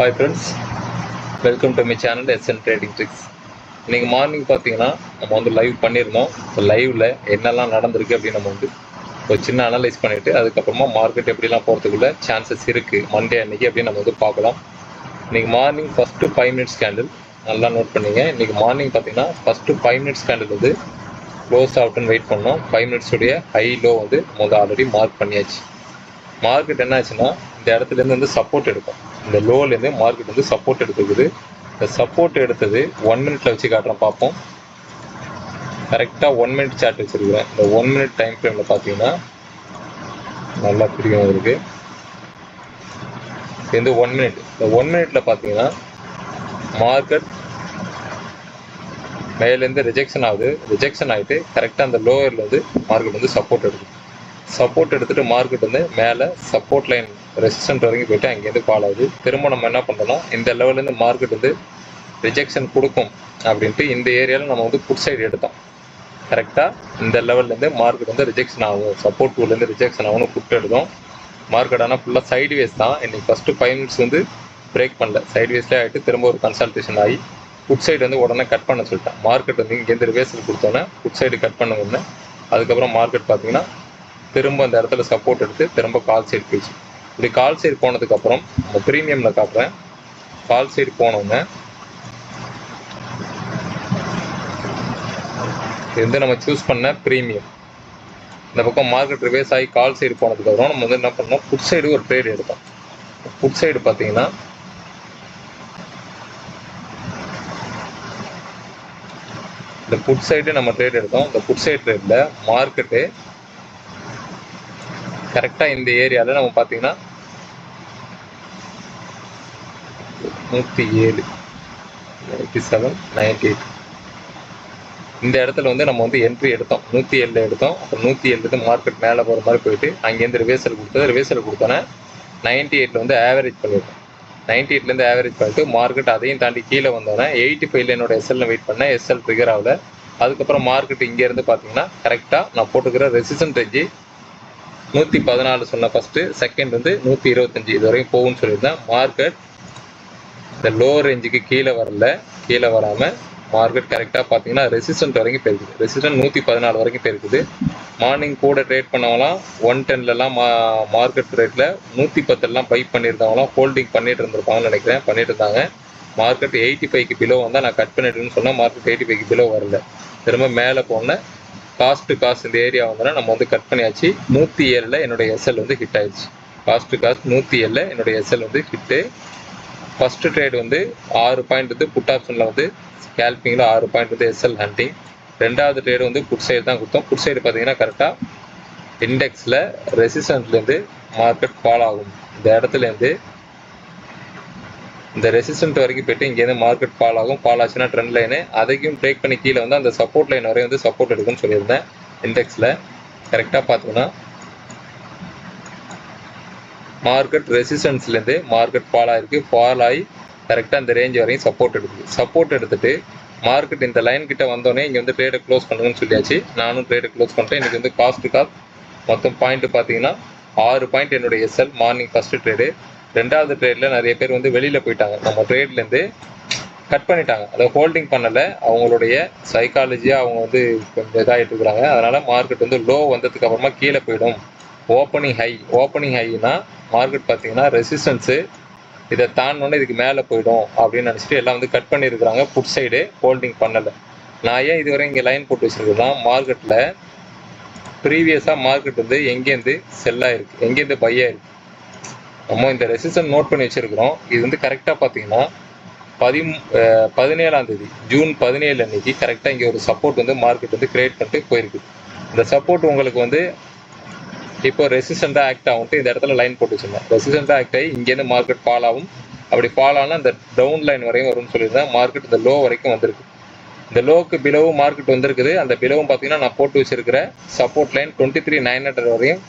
Hi friends, welcome to my channel SN Trading Tricks. இன்னைக்கு morning பார்த்தீங்கன்னா நம்ம வந்து லைவ் பண்ணியிருந்தோம். லைவ்ல என்னெல்லாம் நடந்திருக்கு அப்படின்னு நம்ம வந்து ஒரு சின்ன அனலைஸ் பண்ணிட்டு அதுக்கப்புறமா மார்க்கெட் எப்படிலாம் போகிறதுக்குள்ள சான்சஸ் இருக்குது மண்டே அன்னைக்கு அப்படின்னு நம்ம வந்து பார்க்கலாம். இன்னைக்கு மார்னிங் ஃபஸ்ட்டு 5 மினிட்ஸ் கேண்டில் நல்லா நோட் பண்ணிங்க. இன்னைக்கு மார்னிங் பார்த்தீங்கன்னா ஃபஸ்ட்டு 5 மினிட்ஸ் கேண்டில் வந்து க்ளோஸ் ஆகுட்டுன்னு வெயிட் பண்ணோம். 5 மினிட்ஸுடைய ஹை லோ வந்து நம்ம வந்து ஆல்ரெடி மார்க் பண்ணியாச்சு. மார்க்கெட் என்ன ஆச்சுன்னா இந்த இடத்துலேருந்து வந்து சப்போர்ட் எடுக்கும். இந்த லோலேருந்து மார்க்கெட் வந்து சப்போர்ட் எடுத்துக்குது. இந்த சப்போர்ட் எடுத்தது 1 மினிட்ல வச்சு காட்டுறேன் பார்ப்போம். கரெக்டாக 1 மினிட் சார்ட் வச்சுருக்கிறேன். இந்த 1 மினிட் டைம் ஃப்ரேமில் பார்த்தீங்கன்னா நல்லா புரியும் இருக்குது. இது வந்து 1 மினிட். இந்த 1 மினிட்ல பார்த்தீங்கன்னா மார்க்கெட் மேலேருந்து ரிஜெக்ஷன் ஆகுது. ரிஜெக்ஷன் ஆகிட்டு கரெக்டாக அந்த லோயர்லேருந்து மார்க்கெட் வந்து சப்போர்ட் எடுக்குது. சப்போர்ட் எடுத்துகிட்டு மார்க்கெட் வந்து மேலே சப்போர்ட் லைன் ரெசிஸ்டன்ட் வரைக்கும் போய்ட்டு அங்கேருந்து ஃபால் ஆகுது. திரும்ப நம்ம என்ன பண்ணுறோம்னா இந்த லெவல்லேருந்து மார்க்கெட் வந்து ரிஜெக்ஷன் கொடுக்கும் அப்படின்ட்டு இந்த ஏரியாவில் நம்ம வந்து புட் சைடு எடுத்தோம். கரெக்டாக இந்த லெவல்லேருந்து மார்க்கெட் வந்து ரிஜெக்ஷன் ஆகும், சப்போர்ட் டூலேருந்து ரிஜெக்ஷன் ஆகும்னு புட் எடுத்தோம். மார்க்கெட் ஆனால் ஃபுல்லாக சைடு வேஸ் தான். இன்றைக்கி ஃபஸ்ட்டு 5 மினிட்ஸ் வந்து பிரேக் பண்ணல, சைடு வேஸ்லேயே ஆகிட்டு திரும்ப ஒரு கன்சல்டேஷன் ஆகி புட் சைடு வந்து உடனே கட் பண்ண சொல்லிட்டேன். மார்க்கெட் வந்து இங்கேருந்து ரிவேர்சல் கொடுத்தோன்னே புட் சைடு கட் பண்ண உடனே அதுக்கப்புறம் மார்க்கெட் பார்த்தீங்கன்னா திரும்ப அந்த இடத்துல சப்போர்ட் எடுத்து திரும்ப கால் சைடு போயிடுச்சு. இப்படி கால் சைடு போனதுக்கப்புறம் நம்ம ப்ரீமியமில் காட்டுறேன். கால் சைடு போனோன்னே இது வந்து நம்ம சூஸ் பண்ண ப்ரீமியம். இந்த பக்கம் மார்க்கெட் ரிவேர்ஸ் ஆகி கால் சைடு போனதுக்கப்புறம் நம்ம வந்து என்ன பண்ணோம், புட் சைடு ஒரு ட்ரேட் எடுத்தோம். புட் சைடு பார்த்தீங்கன்னா இந்த புட் சைடு நம்ம ட்ரேட் எடுத்தோம். இந்த புட் சைடு ட்ரேடில் மார்க்கெட்டு கரெக்டாக இந்த ஏரியாவில் நம்ம பார்த்தீங்கன்னா 107, 97, 98 இந்த இடத்துல வந்து நம்ம வந்து என்ட்ரி எடுத்தோம். 107 எடுத்தோம். அப்புறம் 107 மார்க்கெட் மேலே போகிற மாதிரி போயிட்டு அங்கேருந்து ரிவேர்சல் கொடுத்தது. ரிவேர்சல் கொடுத்தோன்னே 98 வந்து ஆவரேஜ் பண்ணியிருக்கோம். 98 ஆவரேஜ் பண்ணிட்டு மார்க்கெட் அதையும் தாண்டி கீழே வந்தோன்னே 85 என்னோட எஸ்எல்ல வெயிட் பண்ணேன். எஸ்எல் ட்ரிகர் ஆகல. அதுக்கப்புறம் மார்க்கெட் இங்கேருந்து பார்த்தீங்கன்னா கரெக்டாக நான் போட்டுக்கிற ரெசிஸ்டன்ட் ரேஞ்சு 114 சொன்ன ஃபஸ்ட்டு, செகண்ட் வந்து 125 இது வரைக்கும் போகும்னு சொல்லியிருந்தேன். மார்க்கெட் இந்த லோ ரேஞ்சுக்கு கீழே வரல. கீழே வராமல் மார்க்கெட் கரெக்டாக பார்த்தீங்கன்னா ரெசிஸ்டன்ட் வரைக்கும் போயிருக்குது. ரெசிஸ்டன்ட் 114 வரைக்கும் போயிருக்குது. மார்னிங் கூட ட்ரேட் பண்ணவங்களாம் 110லலாம் மார்க்கெட் ரேட்டில் 110 பை பண்ணியிருந்தவங்களாம் ஹோல்டிங் பண்ணிட்டு இருந்திருப்பாங்கன்னு நினைக்கிறேன். பண்ணிட்டு இருந்தாங்க. மார்க்கெட் 85க்கு பிலோ வந்தால் நான் கட் பண்ணிட்டுன்னு சொன்னால் மார்க்கெட் 85க்கு பிலோ வரல. திரும்ப மேலே போன காஸ்ட் இந்த ஏரியா வந்தோன்னா நம்ம வந்து கட் பண்ணியாச்சு. 107 என்னுடைய எஸ்எல் வந்து ஹிட் ஆயிடுச்சு. காஸ்ட் 107 என்னுடைய எஸ்எல் வந்து ஹிட்டு. ஃபஸ்ட்டு ட்ரேட் வந்து 6 பாயிண்ட் வந்து புட் ஆப்ஷனில் வந்து ஸ்கேல்பிங்கில் 6 பாயிண்ட் வந்து எஸ்எல் ஹண்டிங். ரெண்டாவது ட்ரேடு வந்து புட் சைடு தான் கொடுத்தோம். புட் சைடு பார்த்தீங்கன்னா கரெக்டாக இண்டெக்ஸில் ரெசிஸ்டன்ட்லேருந்து மார்க்கெட் ஃபால் ஆகும். இந்த இடத்துலேருந்து இந்த ரெசிஸ்டன்ட் வரைக்கும் போய்ட்டு இங்கேருந்து மார்க்கெட் ஃபால் ஆகும். ஃபால் ஆச்சுன்னா ட்ரெண்ட் லைனு அதையும் பிரேக் பண்ணி கீழே வந்து அந்த சப்போர்ட் லைன் வரையும் வந்து சப்போர்ட் எடுக்குன்னு சொல்லியிருந்தேன். இண்டெக்ஸில் கரெக்டாக பார்த்தீங்கன்னா மார்க்கெட் ரெசிஸ்டன்ஸ்லேருந்து மார்க்கெட் ஃபால் ஆகிருக்கு. ஃபால் ஆகி கரெக்டாக இந்த ரேஞ்ச் வரையும் சப்போர்ட் எடுக்குது. சப்போர்ட் எடுத்துகிட்டு மார்க்கெட் இந்த லைன் கிட்ட வந்தோடனே இங்கே வந்து ட்ரேடை க்ளோஸ் பண்ணுங்கன்னு சொல்லியாச்சு. நானும் ட்ரேடை க்ளோஸ் பண்ணிட்டேன். இன்றைக்கி வந்து காஸ்ட் மொத்தம் பாயிண்ட் பார்த்தீங்கன்னா 6 பாயிண்ட் என்னுடைய எஸ்எல் மார்னிங் ஃபஸ்ட்டு ட்ரேடு. ரெண்டாவது ட்ரேடில் நிறைய பேர் வந்து வெளியில் போயிட்டாங்க. நம்ம ட்ரேட்லேருந்து கட் பண்ணிட்டாங்க. அதை ஹோல்டிங் பண்ணலை. அவங்களுடைய சைக்காலஜியாக அவங்க வந்து கொஞ்சம் இதாகிட்டு இருக்கிறாங்க. அதனால் மார்க்கெட் வந்து லோ வந்ததுக்கு அப்புறமா கீழே போயிடும். ஓப்பனிங் ஹைனா மார்க்கெட் பார்த்தீங்கன்னா ரெசிஸ்டன்ஸு இதை தாண்டோன்னே இதுக்கு மேலே போயிடும் அப்படின்னு நினச்சிட்டு எல்லாம் வந்து கட் பண்ணியிருக்கிறாங்க. புட் சைடு ஹோல்டிங் பண்ணலை. நான் ஏன் இதுவரை இங்கே லைன் போட்டு வச்சுருக்கேன்னா மார்க்கெட்டில் ப்ரீவியஸாக மார்க்கெட் வந்து எங்கேருந்து செல் ஆகிருக்கு, எங்கேருந்து பை ஆகிருக்கு. நம்ம இந்த ரெசிஸ்டன்ஸ் நோட் பண்ணி வச்சுருக்கிறோம். இது வந்து கரெக்டாக பார்த்தீங்கன்னா 17ஆம் தேதி ஜூன் 17 அன்னைக்கு கரெக்டாக இங்கே ஒரு சப்போர்ட் வந்து மார்க்கெட் வந்து கிரியேட் பண்ணிட்டு போயிருக்கு. இந்த சப்போர்ட் உங்களுக்கு வந்து இப்போ ரெசிஸ்டண்ட்டாக ஆக்ட் ஆகும்ட்டு இந்த இடத்துல லைன் போட்டு வச்சுருந்தேன். ரெசிஸ்டண்ட்டாக ஆக்ட் ஆகி இங்கேருந்து மார்க்கெட் ஃபால் ஆகும். அப்படி ஃபால் ஆனால் இந்த டவுன் லைன் வரையும் வரும்னு சொல்லியிருந்தேன். மார்க்கெட் இந்த லோ வரைக்கும் வந்திருக்கு. இந்த லோவுக்கு பிலோவும் மார்க்கெட் வந்திருக்குது. அந்த பிலோவும் பார்த்தீங்கன்னா நான் போட்டு வச்சிருக்கிற சப்போர்ட் லைன் 23,900 வரையும்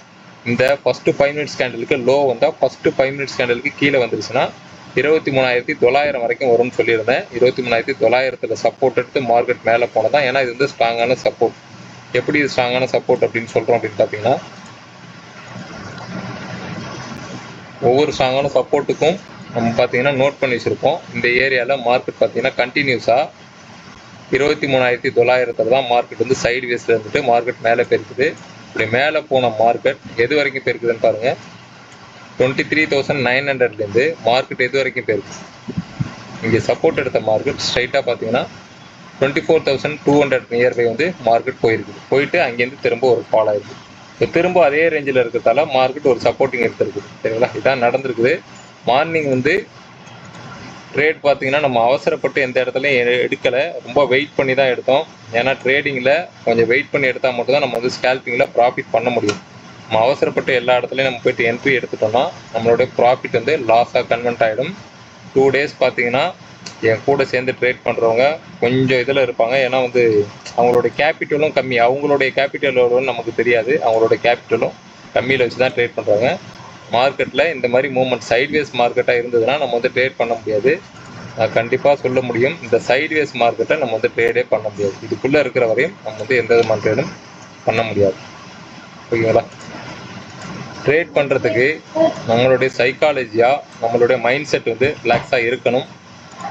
இந்த ஃபஸ்ட்டு 5 மினிட்ஸ் கேண்டலுக்கு லோ வந்தால் ஃபஸ்ட்டு 5 மினிட்ஸ் கேண்டலுக்கு கீழே வந்துருச்சுன்னா 23,900 வரைக்கும் வரும்னு சொல்லியிருந்தேன். 23,900 சப்போர்ட் எடுத்து மார்க்கெட் மேலே போனதான். ஏன்னா இது வந்து ஸ்ட்ராங்கான சப்போர்ட். எப்படி இது ஸ்ட்ராங்கான சப்போர்ட் அப்படின்னு சொல்கிறோம் அப்படின்னு பார்த்தீங்கன்னா ஒவ்வொரு ஸ்ட்ராங்கான சப்போர்ட்டுக்கும் நம்ம பார்த்தீங்கன்னா நோட் பண்ணி வச்சுருப்போம். இந்த ஏரியாவில் மார்க்கெட் பார்த்தீங்கன்னா கண்டினியூஸாக 23,900 தான் மார்க்கெட் வந்து சைடு வேஸில் இருந்துட்டு மார்க்கெட் மேலே போயிருக்குது. இப்படி மேலே போன மார்க்கெட் எது வரைக்கும் போயிருக்குதுன்னு பாருங்கள். 23,900லேருந்து மார்க்கெட் எது வரைக்கும் போயிருக்கு. இங்கே சப்போர்ட் எடுத்த மார்க்கெட் ஸ்ட்ரைட்டாக பார்த்தீங்கன்னா 24,200 நியர்பை வந்து மார்க்கெட் போயிருக்குது. போயிட்டு அங்கேருந்து திரும்ப ஒரு ஃபால் ஆயிருக்கு. இப்போ திரும்ப அதே ரேஞ்சில் இருக்கிறதால மார்க்கெட் ஒரு சப்போர்ட்டிங் எடுத்துருக்குது. சரிங்களா, இதான் நடந்திருக்குது. மார்னிங் வந்து ட்ரேட் பார்த்தீங்கன்னா நம்ம அவசரப்பட்டு எந்த இடத்துலையும் எடுக்கலை, ரொம்ப வெயிட் பண்ணி தான் எடுத்தோம். ஏன்னா ட்ரேடிங்கில் கொஞ்சம் வெயிட் பண்ணி எடுத்தால் மட்டும் தான் நம்ம வந்து ஸ்கேல்பிங்கில் ப்ராஃபிட் பண்ண முடியும். நம்ம அவசரப்பட்டு எல்லா இடத்துலையும் நம்ம போய்ட்டு என்ட்ரி எடுத்துட்டோம்னா நம்மளோட ப்ராஃபிட் வந்து லாஸாக கன்வெர்ட் ஆகிடும். 2 டேஸ் பார்த்தீங்கன்னா என் கூட சேர்ந்து ட்ரேட் பண்ணுறவங்க கொஞ்சம் இதில் இருப்பாங்க. ஏன்னா வந்து அவங்களோட கேபிட்டலும் கம்மி, அவங்களுடைய கேபிட்டலும் நமக்கு தெரியாது, அவங்களோட கேபிட்டலும் கம்மியில் வச்சு தான் ட்ரேட் பண்ணுறாங்க. மார்க்கெட்டில் இந்த மாதிரி மூவ்மெண்ட் சைட்வேஸ் மார்க்கெட்டாக இருந்ததுன்னா நம்ம வந்து ட்ரேட் பண்ண முடியாது. கண்டிப்பாக சொல்ல முடியும், இந்த சைட்வேஸ் மார்க்கெட்டை நம்ம வந்து ட்ரேடே பண்ண முடியாது. இதுக்குள்ளே இருக்கிற வரையும் நம்ம வந்து எந்த விதமான ட்ரேடும் பண்ண முடியாது. ஓகேங்களா, ட்ரேட் பண்ணுறதுக்கு நம்மளுடைய சைக்காலஜியாக நம்மளுடைய மைண்ட் செட் வந்து ரிலாக்ஸாக இருக்கணும்.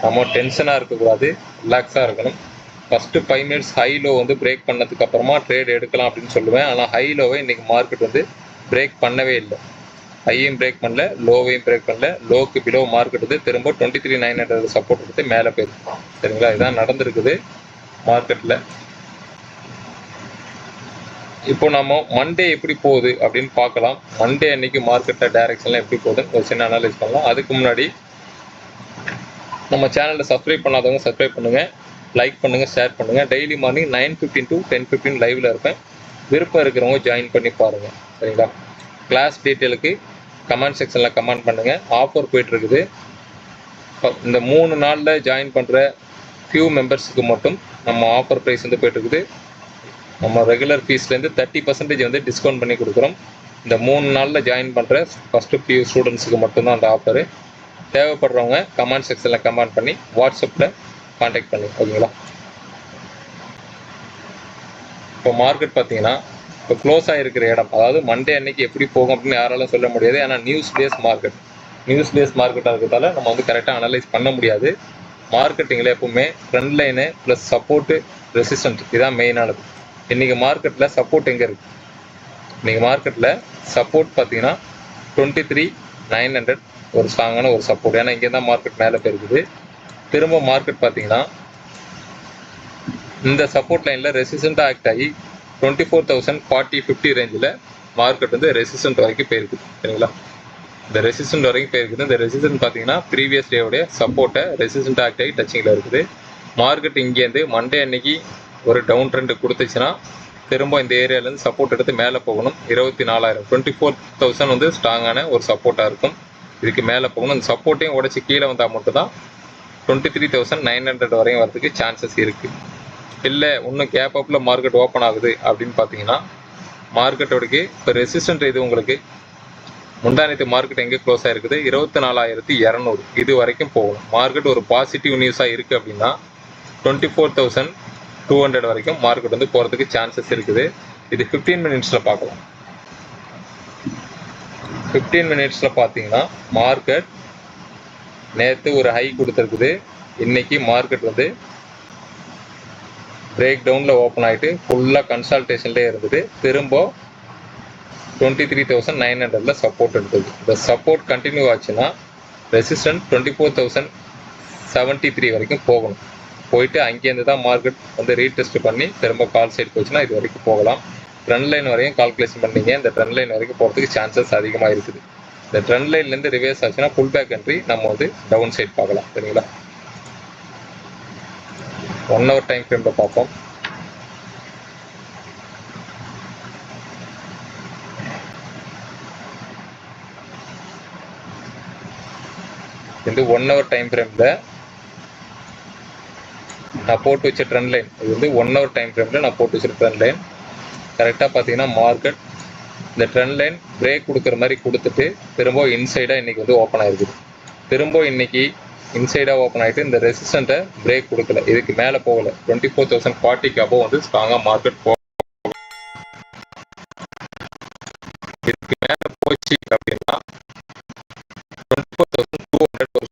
நம்ம டென்ஷனாக இருக்கக்கூடாது, ரிலாக்ஸாக இருக்கணும். ஃபஸ்ட்டு 5 மினிட்ஸ் ஹை லோ வந்து பிரேக் பண்ணதுக்கு அப்புறமா ட்ரேட் எடுக்கலாம் அப்படின்னு சொல்லுவேன். ஆனால் ஹை லோவை இன்றைக்கி மார்க்கெட் வந்து பிரேக் பண்ணவே இல்லை. ஹையும் பிரேக் பண்ணல, லோவையும் பிரேக் பண்ணல. லோக்கு பிலோ மார்க்கெட் வந்து திரும்ப 23,900 சப்போர்ட் எடுத்து மேலே போயிருக்கு. சரிங்களா, இதான் நடந்திருக்குது மார்க்கெட்டில். இப்போ நம்ம மண்டே எப்படி போகுது அப்படின்னு பார்க்கலாம். மண்டே அன்னைக்கு மார்க்கெட்டில் டைரக்ஷன்லாம் எப்படி போகுதுன்னு ஒரு சின்ன அனலைஸ் பண்ணலாம். அதுக்கு முன்னாடி நம்ம சேனலில் சப்ஸ்கிரைப் பண்ணாதவங்க சப்ஸ்கிரைப் பண்ணுங்கள், லைக் பண்ணுங்கள், ஷேர் பண்ணுங்கள். டெய்லி மார்னிங் 9:15 to 10:15 லைவில் இருப்பேன். விருப்பம் இருக்கிறவங்க ஜாயின் பண்ணி பாருங்கள். சரிங்களா, கிளாஸ் டீட்டெயிலுக்கு கமெண்ட் செக்ஷனில் கமெண்ட் பண்ணுங்கள். ஆஃபர் போயிட்டுருக்குது. இந்த 3 நாளில் ஜாயின் பண்ணுற ஃபியூ மெம்பர்ஸுக்கு மட்டும் நம்ம ஆஃபர் ப்ரைஸ் வந்து போயிட்டுருக்குது. நம்ம ரெகுலர் ஃபீஸ்லேருந்து 30% வந்து டிஸ்கவுண்ட் பண்ணி கொடுக்குறோம். இந்த 3 நாளில் ஜாயின் பண்ணுற ஃபஸ்ட்டு ஃபியூ ஸ்டூடெண்ட்ஸுக்கு மட்டும்தான் அந்த ஆஃபரு. தேவைப்படுறவங்க கமெண்ட் செக்ஷனில் கமெண்ட் பண்ணி வாட்ஸ்அப்பில் கான்டாக்ட் பண்ணி. ஓகேங்களா, இப்போ மார்க்கெட் பார்த்தீங்கன்னா இப்போ க்ளோஸ் ஆகிருக்கிற இடம், அதாவது மண்டே அன்னைக்கு எப்படி போகும் அப்படின்னு யாராலும் சொல்ல முடியாது. ஏன்னா நியூஸ் பேஸ் மார்க்கெட்டாக இருக்கிறதால நம்ம வந்து கரெக்டாக அனலைஸ் பண்ண முடியாது. மார்க்கெட்டிங்கில் எப்பவுமே trend line plus support resistant இதுதான் மெயினானது. இன்றைக்கி மார்க்கெட்டில் சப்போர்ட் எங்கே இருக்குது? இன்றைக்கி மார்க்கெட்டில் சப்போர்ட் பார்த்தீங்கன்னா 23,900 ஒரு ஸ்ட்ராங்கான ஒரு சப்போர்ட். ஏன்னா இங்கே தான் மார்க்கெட் மேலே போயிருக்குது. திரும்ப மார்க்கெட் பார்த்தீங்கன்னா இந்த சப்போர்ட் லைனில் ரெசிஸ்டண்ட்டாக ஆக்ட் ஆகி 24,040-50 ரேஞ்சில் மார்க்கெட் வந்து ரெசிஸ்டன்ட் வரைக்கும் போயிருக்குது. சரிங்களா, இந்த ரெசிஸ்டன்ட் வரைக்கும் போயிருக்குது. இந்த ரெசிஸ்டன்ட் பார்த்தீங்கன்னா ப்ரீவியஸ் டேவுடைய சப்போர்ட்டை ரெசிஸ்டன்ட் ஆக்ட் ஆகி டச்சிங்கில் இருக்குது. மார்க்கெட் இங்கேருந்து மண்டே அன்னைக்கு ஒரு டவுன் ட்ரெண்ட் கொடுத்துச்சுன்னா திரும்ப இந்த ஏரியாவிலேருந்து சப்போர்ட் எடுத்து மேலே போகணும். 24,000 24,000 வந்து ஸ்ட்ராங்கான ஒரு சப்போர்ட்டாக இருக்கும். இதுக்கு மேலே போகணும். இந்த சப்போர்ட்டையும் உடச்சி கீழே வந்தால் மட்டும்தான் 23,900 வரையும் வரதுக்கு சான்சஸ் இருக்குது. இல்லை இன்னும் கேப் அப்பில் மார்க்கெட் ஓப்பன் ஆகுது அப்படின்னு பார்த்தீங்கன்னா மார்க்கெட்டோடக்கு இப்போ ரெசிஸ்டன்ட் இது உங்களுக்கு முந்தானத்து மார்க்கெட் எங்கே க்ளோஸ் ஆகிருக்குது 24,200 இது வரைக்கும் போகணும். மார்க்கெட் ஒரு பாசிட்டிவ் நியூஸாக இருக்குது அப்படின்னா 24,200 வரைக்கும் மார்க்கெட் வந்து போகிறதுக்கு சான்சஸ் இருக்குது. இது 15 மினிட்ஸில் பார்க்கலாம். 15 மினிட்ஸில் பார்த்தீங்கன்னா மார்க்கெட் நேற்று ஒரு ஹை கொடுத்துருக்குது. இன்றைக்கி மார்க்கெட் வந்து பிரேக் டவுனில் ஓப்பன் ஆகிட்டு ஃபுல்லாக கன்சல்டேஷன்லேயே இருந்தது. திரும்ப 23,900 சப்போர்ட் எடுத்தது. இந்த சப்போர்ட் கண்டினியூ ஆச்சுன்னா ரெசிஸ்டன்ட் 24,073 வரைக்கும் போகணும். போயிட்டு அங்கேருந்து தான் மார்க்கெட் வந்து ரீடெஸ்ட் பண்ணி திரும்ப கால் சைட் போச்சுன்னா இது வரைக்கும் போகலாம். ட்ரெண்ட் லைன் வரையும் கால்குலேஷன் பண்ணீங்க, இந்த ட்ரெண்ட் லைன் வரைக்கும் போகிறதுக்கு சான்சஸ் அதிகமாக இருக்குது. இந்த ட்ரெண்ட் லைன்லேருந்து ரிவர்ஸ் ஆச்சுன்னா ஃபுல் பேக் என்ட்ரி நம்ம வந்து டவுன் சைட் பார்க்கலாம். சரிங்களா, 1 hour டைம் ஃப்ரேமில் பார்ப்போம். இந்த 1 hour டைம் ஃப்ரேமில் நான் போட்டு வச்ச ட்ரெண்ட் லைன், இது வந்து 1 hour டைம் ஃப்ரேமில் நான் போட்டு வச்ச ட்ரெண்ட் லைன். கரெக்டாக பார்த்தீங்கன்னா மார்க்கெட் இந்த ட்ரெண்ட் லைன் பிரேக் கொடுக்குற மாதிரி கொடுத்துட்டு திரும்ப இன்சைடாக இன்றைக்கி வந்து ஓப்பன் ஆகிருக்குது. திரும்ப இன்றைக்கி இன்சைடாக ஓப்பன் ஆகிட்டு இந்த ரெசிஸ்டண்ட்டை பிரேக் கொடுக்கல, இதுக்கு மேலே போகலை. 24,040 அப்போ வந்து ஸ்ட்ராங்காக மார்க்கெட் இதுக்கு மேலே போச்சு அப்படின்னா 24,200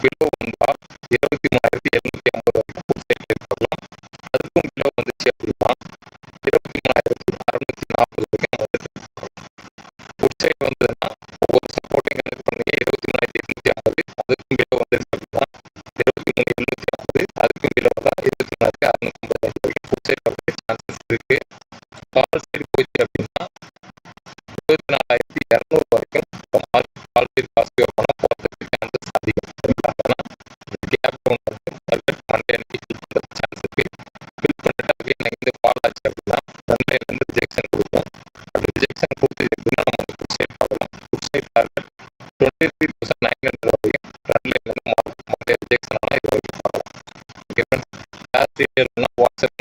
பிலோ வந்தால் 23,750 வரைக்கும் புட் சைட் இருக்கலாம். அதுக்கும் பிலோ வந்துச்சு அப்படின்னா 23,640 வரைக்கும் வந்து புட் சைட் வந்ததுன்னா ஒவ்வொரு சப்போர்ட்டிங் கணக்கு பண்ணி 23,850 அதுக்கும் பிலோ வந்துருச்சு அப்படின்னா 23,750 அதுக்கும் பிலோ தான் 23,655 வரைக்கும் புட் சைட் வரதுக்கு சான்சஸ் இருக்கு. கால் சைடு போச்சு அப்படின்னா 24,200 வரைக்கும் கால் சைடு பாசிட்டிவ் பணம் போகிறதுக்கு சான்சஸ் அதிகம். சரிங்களா? அதனால் இந்த கேப் டவுன் வந்து மார்க்கெட் மண்டே அன்னைக்கு ஃபில் பண்ணுறதுக்கு சான்ஸ் இருக்கு. ஃபில் பண்ணிட்டு அகைன் இந்த ஃபால் ஆச்சு அப்படின்னா ரன்லைன்லேருந்து ரிஜெக்ஷன் கொடுக்கும். அப்படி ரிஜெக்ஷன் கொடுத்து எப்படின்னா நம்ம வந்து புட் சைட் பார்க்கலாம். புட் சைட் டார்கெட் 23,900 வரையும் ரன்லைன்லேருந்து மார்க்கெட் மண்டே ரிஜெக்ஷன் ஆனால் இது வரைக்கும் பார்க்கலாம். ஓகே ஃப்ரெண்ட்ஸ், கிளாஸ் டீட்டெயில்னா வாட்ஸ்அப்